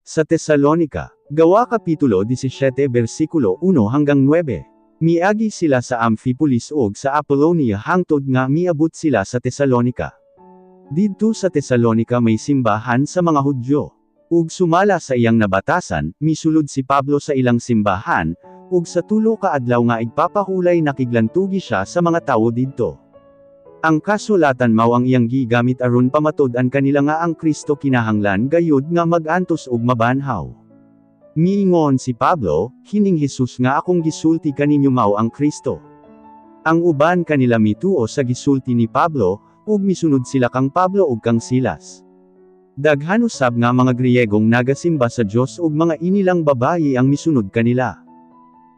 Sa Tesalonika, Gawa Kapitulo 17 versikulo 1 hanggang 9. Miagi sila sa Amphipolis ug sa Apollonia hangtod nga miabot sila sa Tesalonika. Didto sa Tesalonika may simbahan sa mga Hudyo. Ug sumala sa iyang nabatasan, misulod si Pablo sa ilang simbahan, ug sa tulo ka adlaw nga igpapahulay nakiglantugi siya sa mga tawo didto. Ang kasulatan mao ang iyang gigamit aron pamatod-an kanila nga ang Kristo kinahanglan gayud nga magantos ug mabanhaw. Miingon si Pablo, hining Hesus nga akong gisulti kaninyo mao ang Kristo. Ang uban kanila mituo sa gisulti ni Pablo, ug misunod sila kang Pablo ug kang Silas. Daghan usab nga mga Griyegong nagasimba sa Dios ug mga inilang babayi ang misunod kanila.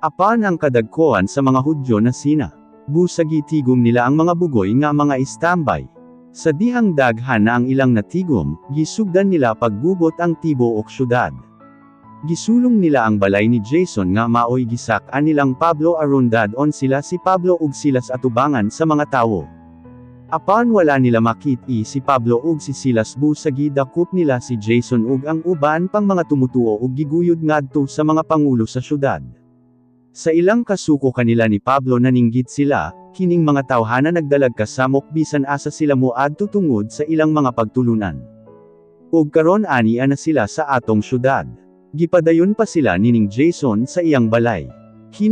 Apan ang kadagkoan sa mga Hudyo na sina busagi tigom nila ang mga bugoy nga mga istambay. Sa dihang daghan na ang ilang natigom, gisugdan nila paggubot ang tibuok syudad. Gisulong nila ang balay ni Jason nga maoy gisak-an nilang Pablo aron dadon sila si Pablo ug Silas atubangan sa mga tawo. Apan wala nila makit-i si Pablo ug si Silas busagi dakop nila si Jason ug ang uban pang mga tumutuo ug giguyod ngadto sa mga pangulo sa syudad. Sa ilang kasuko kanila ni Pablo naninggit sila, kining mga tawhana nagdalag kasamok bisan asa sila moadto tungod sa ilang mga pagtulunan. Ug karon ani ana sila sa atong syudad. Gipadayon pa sila nining Jason sa iyang balay.